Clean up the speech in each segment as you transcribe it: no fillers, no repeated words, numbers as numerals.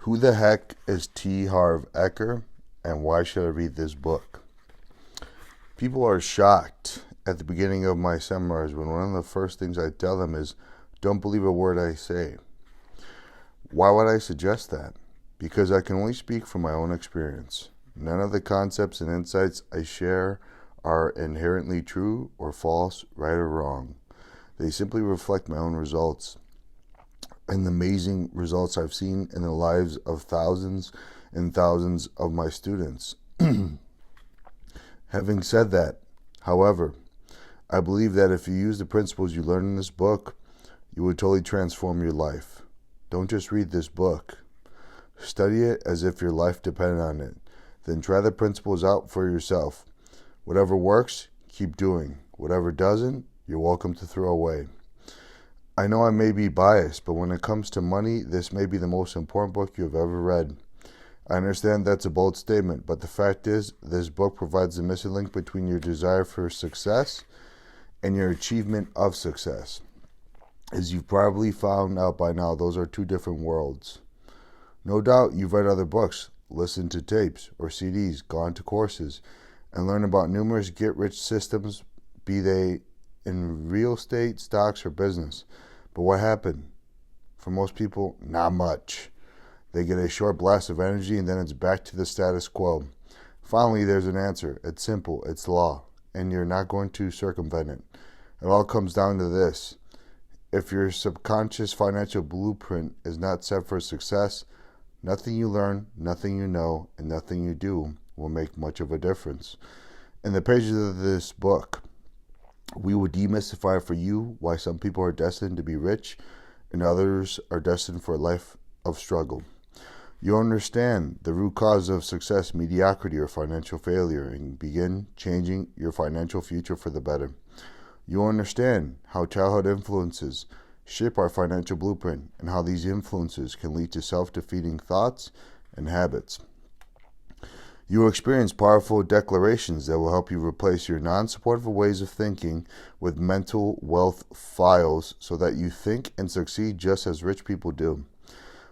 Who the heck is T. Harv Eker, and why should I read this book? People are shocked at the beginning of my seminars when one of the first things I tell them is, don't believe a word I say. Why would I suggest that? Because I can only speak from my own experience. None of the concepts and insights I share are inherently true or false, right or wrong. They simply reflect my own results and the amazing results I've seen in the lives of thousands and thousands of my students. Having said that, however, I believe that if you use the principles you learn in this book, you would totally transform your life. Don't just read this book. Study it as if your life depended on it. Then try the principles out for yourself. Whatever works, keep doing. Whatever doesn't, you're welcome to throw away. I know I may be biased, but when it comes to money, this may be the most important book you have ever read. I understand that's a bold statement, but the fact is, this book provides the missing link between your desire for success and your achievement of success. As you've probably found out by now, those are two different worlds. No doubt you've read other books, listened to tapes or CDs, gone to courses, and learned about numerous get-rich systems, be they in real estate, stocks, or business. But what happened? For most people, not much. They get a short blast of energy and then it's back to the status quo. Finally, there's an answer. It's simple. It's law. And you're not going to circumvent it. It all comes down to this. If your subconscious financial blueprint is not set for success, nothing you learn, nothing you know, and nothing you do will make much of a difference. In the pages of this book, we will demystify for you why some people are destined to be rich and others are destined for a life of struggle. You'll understand the root cause of success, mediocrity, or financial failure and begin changing your financial future for the better. You'll understand how childhood influences shape our financial blueprint and how these influences can lead to self-defeating thoughts and habits. You will experience powerful declarations that will help you replace your non-supportive ways of thinking with mental wealth files so that you think and succeed just as rich people do.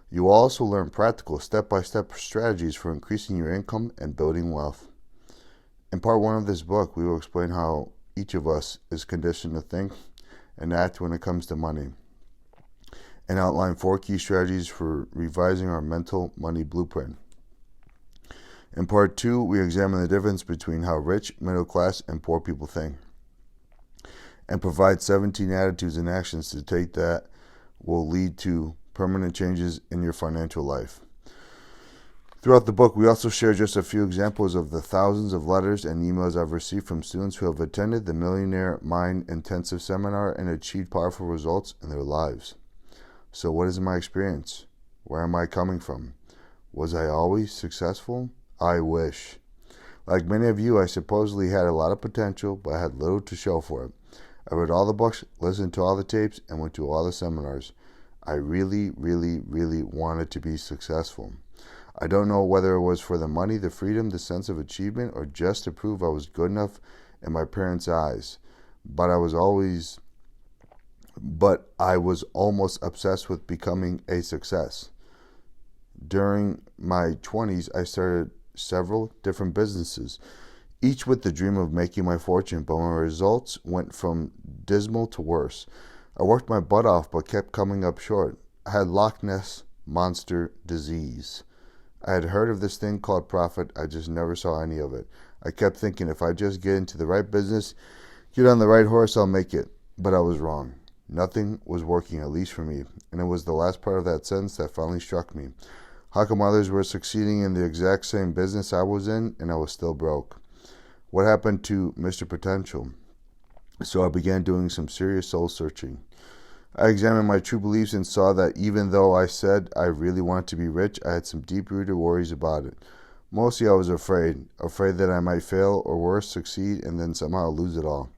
You will also learn practical step-by-step strategies for increasing your income and building wealth. In part 1 of this book, we will explain how each of us is conditioned to think and act when it comes to money, and outline 4 key strategies for revising our mental money blueprint. In part 2, we examine the difference between how rich, middle class, and poor people think, and provide 17 attitudes and actions to take that will lead to permanent changes in your financial life. Throughout the book, we also share just a few examples of the thousands of letters and emails I've received from students who have attended the Millionaire Mind Intensive Seminar and achieved powerful results in their lives. So what is my experience? Where am I coming from? Was I always successful? I wish. Like many of you, I supposedly had a lot of potential, but I had little to show for it. I read all the books, listened to all the tapes, and went to all the seminars. I really wanted to be successful. I don't know whether it was for the money, the freedom, the sense of achievement, or just to prove I was good enough in my parents' eyes. But I was almost obsessed with becoming a success. During my 20s, I started several different businesses, each with the dream of making my fortune, but my results went from dismal to worse. I worked my butt off but kept coming up short. I had Loch Ness Monster disease. I had heard of this thing called profit, I just never saw any of it. I kept thinking if I just get into the right business, get on the right horse, I'll make it. But I was wrong. Nothing was working, at least for me, and it was the last part of that sentence that finally struck me. How come others were succeeding in the exact same business I was in, and I was still broke? What happened to Mr. Potential? So I began doing some serious soul searching. I examined my true beliefs and saw that even though I said I really wanted to be rich, I had some deep-rooted worries about it. Mostly I was afraid that I might fail or worse, succeed and then somehow lose it all.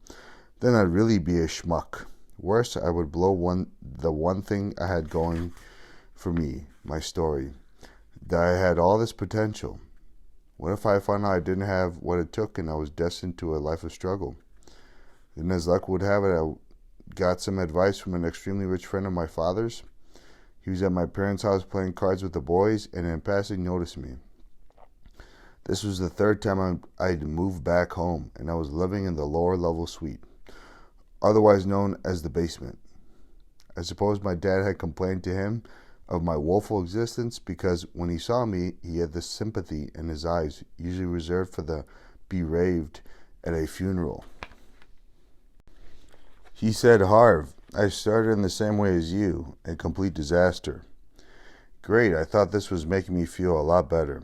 Then I'd really be a schmuck. Worse, I would blow the one thing I had going for me, my story. That I had all this potential. What if I found out I didn't have what it took and I was destined to a life of struggle? Then as luck would have it, I got some advice from an extremely rich friend of my father's. He was at my parents' house playing cards with the boys and in passing noticed me. This was the third time I'd moved back home, and I was living in the lower level suite, otherwise known as the basement. I suppose my dad had complained to him of my woeful existence because when he saw me, he had this sympathy in his eyes, usually reserved for the bereaved at a funeral. He said, "Harv, I started in the same way as you, a complete disaster." Great, I thought this was making me feel a lot better.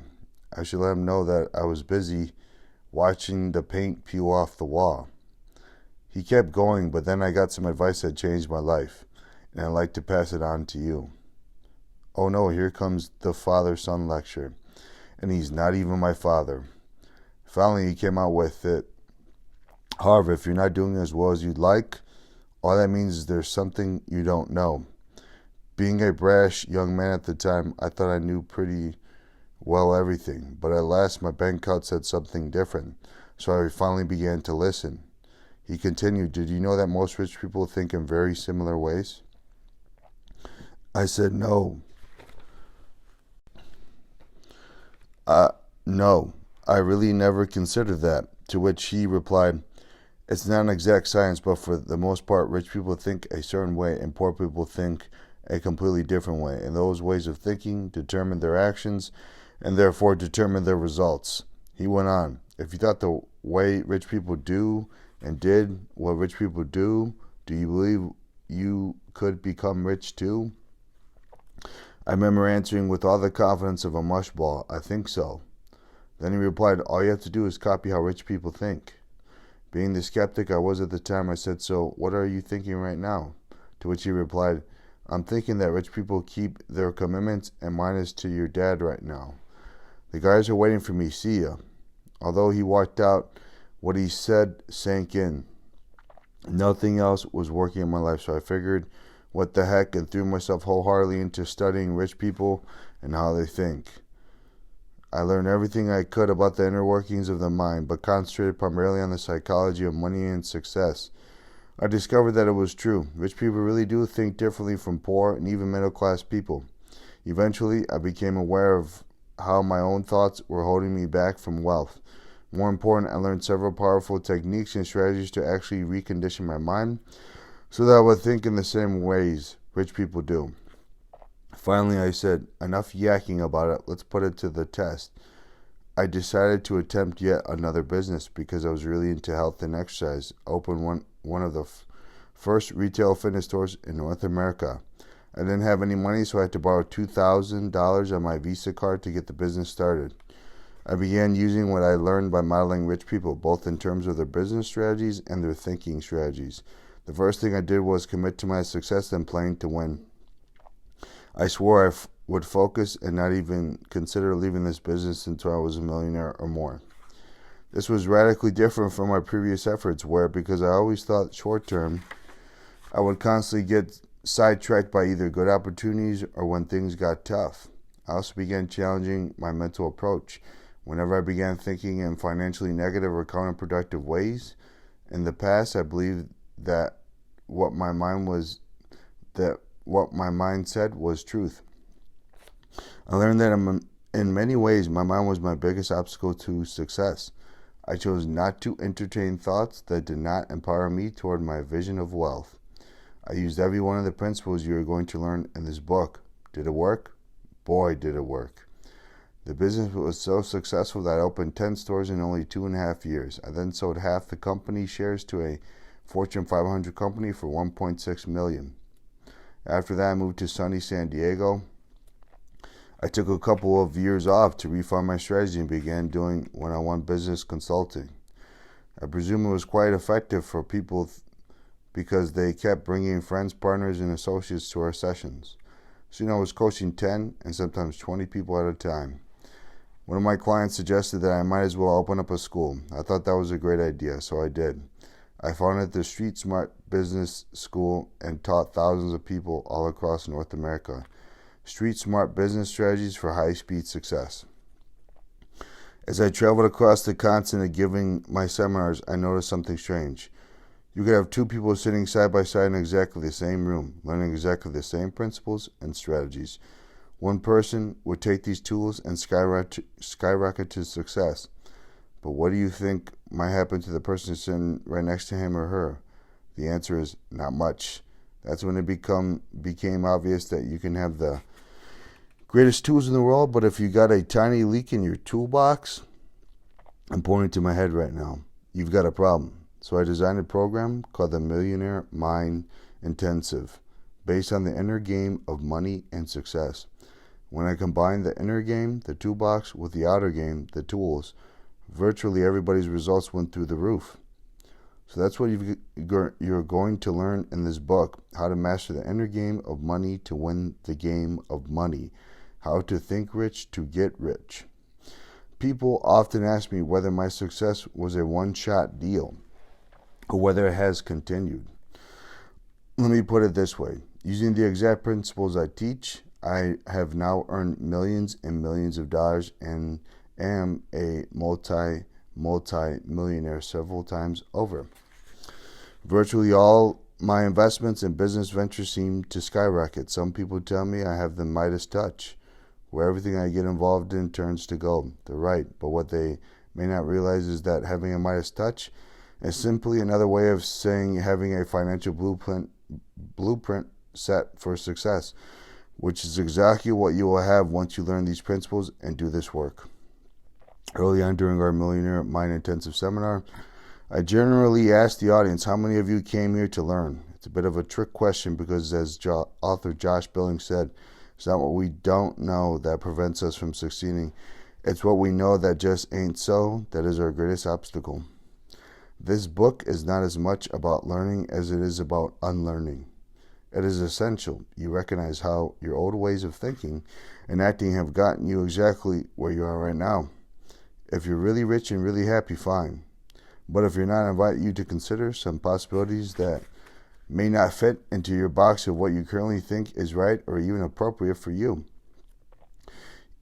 I should let him know that I was busy watching the paint peel off the wall. He kept going, but then I got some advice that changed my life, and I'd like to pass it on to you. Oh no, here comes the father-son lecture, and he's not even my father. Finally, he came out with it. "Harv, if you're not doing as well as you'd like, all that means is there's something you don't know." Being a brash young man at the time, I thought I knew pretty well everything, but at last my bank account said something different, so I finally began to listen. He continued, "Did you know that most rich people think in very similar ways?" I said, No, I really never considered that." To which he replied, "It's not an exact science, but for the most part, rich people think a certain way and poor people think a completely different way. And those ways of thinking determine their actions and therefore determine their results." He went on, "If you thought the way rich people do and did what rich people do you believe you could become rich too?" I remember answering with all the confidence of a mushball, "I think so." Then he replied, "All you have to do is copy how rich people think." Being the skeptic I was at the time, I said, "So what are you thinking right now?" To which he replied, "I'm thinking that rich people keep their commitments, and mine is to your dad right now. The guys are waiting for me, see ya." Although he walked out, what he said sank in. Nothing else was working in my life, so I figured, what the heck, and threw myself wholeheartedly into studying rich people and how they think. I learned everything I could about the inner workings of the mind, but concentrated primarily on the psychology of money and success. I discovered that it was true. Rich people really do think differently from poor and even middle-class people. Eventually, I became aware of how my own thoughts were holding me back from wealth. More important, I learned several powerful techniques and strategies to actually recondition my mind so that I would think in the same ways rich people do. Finally, I said, "Enough yakking about it, let's put it to the test." I decided to attempt yet another business because I was really into health and exercise. I opened one of the first retail fitness stores in North America. I didn't have any money, so I had to borrow $2,000 on my Visa card to get the business started. I began using what I learned by modeling rich people, both in terms of their business strategies and their thinking strategies. The first thing I did was commit to my success and playing to win. I swore I would focus and not even consider leaving this business until I was a millionaire or more. This was radically different from my previous efforts where, because I always thought short term, I would constantly get sidetracked by either good opportunities or when things got tough. I also began challenging my mental approach. Whenever I began thinking in financially negative or counterproductive ways, in the past I believed that what my mind said was truth. I learned that in many ways my mind was my biggest obstacle to success. I chose not to entertain thoughts that did not empower me toward my vision of wealth. I used every one of the principles you are going to learn in this book. Did it work? Boy, did it work. The business was so successful that I opened 10 stores in only 2.5 years. I then sold half the company shares to a Fortune 500 company for $1.6 million. After that, I moved to sunny San Diego. I took a couple of years off to refine my strategy and began doing one-on-one business consulting. I presume it was quite effective for people because they kept bringing friends, partners, and associates to our sessions. Soon I was coaching 10 and sometimes 20 people at a time. One of my clients suggested that I might as well open up a school. I thought that was a great idea, so I did. I founded the Street Smart Business School and taught thousands of people all across North America Street Smart Business Strategies for High-Speed Success. As I traveled across the continent giving my seminars, I noticed something strange. You could have two people sitting side by side in exactly the same room, learning exactly the same principles and strategies. One person would take these tools and skyrocket to success. But what do you think might happen to the person sitting right next to him or her? The answer is not much. That's when it became obvious that you can have the greatest tools in the world, but if you got a tiny leak in your toolbox, I'm pointing to my head right now, you've got a problem. So I designed a program called the Millionaire Mind Intensive, based on the inner game of money and success. When I combined the inner game, the toolbox, with the outer game, the tools, virtually everybody's results went through the roof. So that's what you're going to learn in this book: how to master the inner game of money to win the game of money, how to think rich to get rich. People often ask me whether my success was a one-shot deal or whether it has continued. Let me put it this way. Using the exact principles I teach, I have now earned millions and millions of dollars and am a multi-millionaire several times over. Virtually all my investments and business ventures seem to skyrocket. Some people tell me I have the Midas touch, where everything I get involved in turns to gold. They're right, but what they may not realize is that having a Midas touch is simply another way of saying having a financial blueprint set for success, which is exactly what you will have once you learn these principles and do this work. Early on during our Millionaire Mind Intensive seminar, I generally ask the audience, how many of you came here to learn? It's a bit of a trick question because, as author Josh Billings said, it's not what we don't know that prevents us from succeeding. It's what we know that just ain't so that is our greatest obstacle. This book is not as much about learning as it is about unlearning. It is essential you recognize how your old ways of thinking and acting have gotten you exactly where you are right now. If you're really rich and really happy, fine. But if you're not, I invite you to consider some possibilities that may not fit into your box of what you currently think is right or even appropriate for you.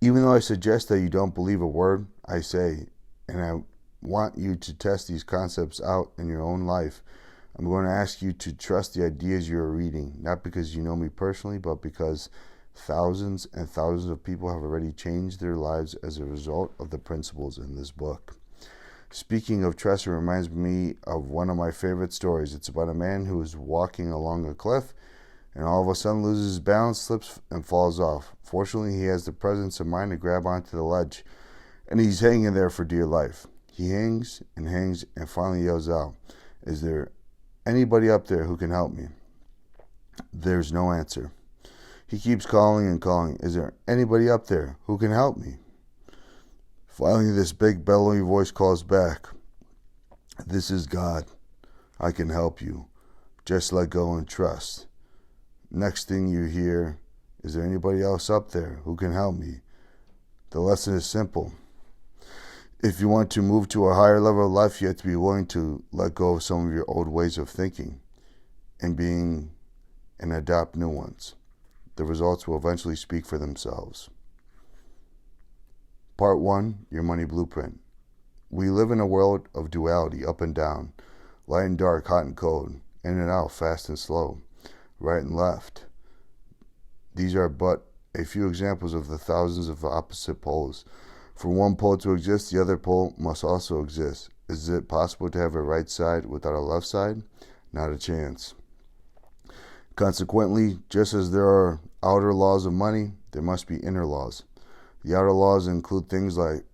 Even though I suggest that you don't believe a word I say, and I want you to test these concepts out in your own life, I'm going to ask you to trust the ideas you're reading, not because you know me personally, but because thousands and thousands of people have already changed their lives as a result of the principles in this book. Speaking of trust, it reminds me of one of my favorite stories. It's about a man who is walking along a cliff and all of a sudden loses his balance, slips, and falls off. Fortunately, he has the presence of mind to grab onto the ledge, and he's hanging there for dear life. He hangs and finally yells out, "Is there anybody up there who can help me?" There's no answer. He keeps calling and calling. "Is there anybody up there who can help me?" Finally, this big bellowing voice calls back, "This is God. I can help you. Just let go and trust." Next thing you hear, "Is there anybody else up there who can help me?" The lesson is simple. If you want to move to a higher level of life, you have to be willing to let go of some of your old ways of thinking and adopt new ones. The results will eventually speak for themselves. Part 1, Your Money Blueprint. We live in a world of duality, up and down, light and dark, hot and cold, in and out, fast and slow, right and left. These are but a few examples of the thousands of opposite poles. For one pole to exist, the other pole must also exist. Is it possible to have a right side without a left side? Not a chance. Consequently, just as there are outer laws of money, there must be inner laws. The outer laws include things like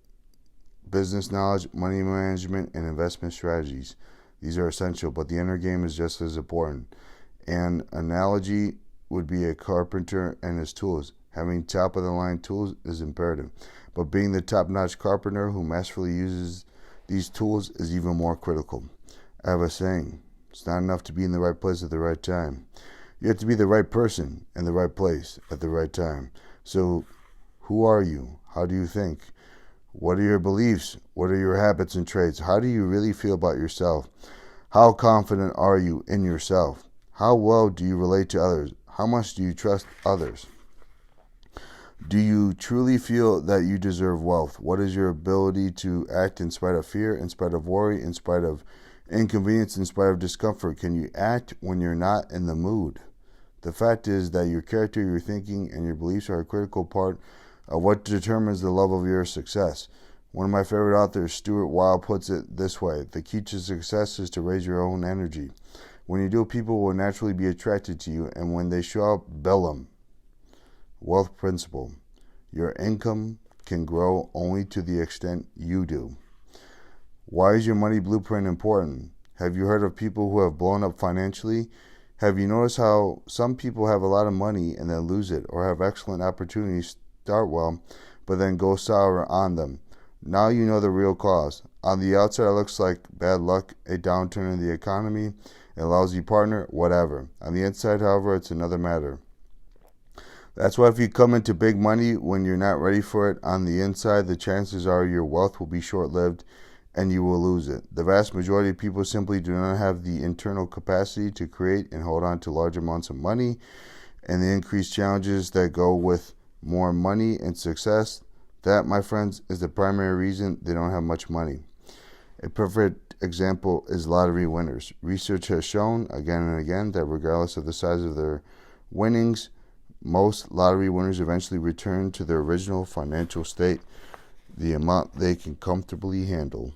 business knowledge, money management, and investment strategies. These are essential, but the inner game is just as important. An analogy would be a carpenter and his tools. Having top-of-the-line tools is imperative, but being the top-notch carpenter who masterfully uses these tools is even more critical. I have a saying, it's not enough to be in the right place at the right time. You have to be the right person in the right place at the right time. So, who are you? How do you think? What are your beliefs? What are your habits and traits? How do you really feel about yourself? How confident are you in yourself? How well do you relate to others? How much do you trust others? Do you truly feel that you deserve wealth? What is your ability to act in spite of fear, in spite of worry, in spite of inconvenience in spite of discomfort? Can you act when you're not in the mood? The fact is that your character, your thinking, and your beliefs are a critical part of what determines the level of your success. One of my favorite authors, Stuart Wilde, puts it this way: the key to success is to raise your own energy. When you do, people will naturally be attracted to you, and when they show up, bill them. Wealth principle: your income can grow only to the extent you do. Why is your money blueprint important? Have you heard of people who have blown up financially? Have you noticed how some people have a lot of money and then lose it, or have excellent opportunities, start well, but then go sour on them? Now you know the real cause. On the outside, it looks like bad luck, a downturn in the economy, a lousy partner, whatever. On the inside, however, it's another matter. That's why if you come into big money when you're not ready for it on the inside, the chances are your wealth will be short-lived and you will lose it. The vast majority of people simply do not have the internal capacity to create and hold on to large amounts of money, and the increased challenges that go with more money and success. That, my friends, is the primary reason they don't have much money. A perfect example is lottery winners. Research has shown again and again that regardless of the size of their winnings, most lottery winners eventually return to their original financial state, the amount they can comfortably handle.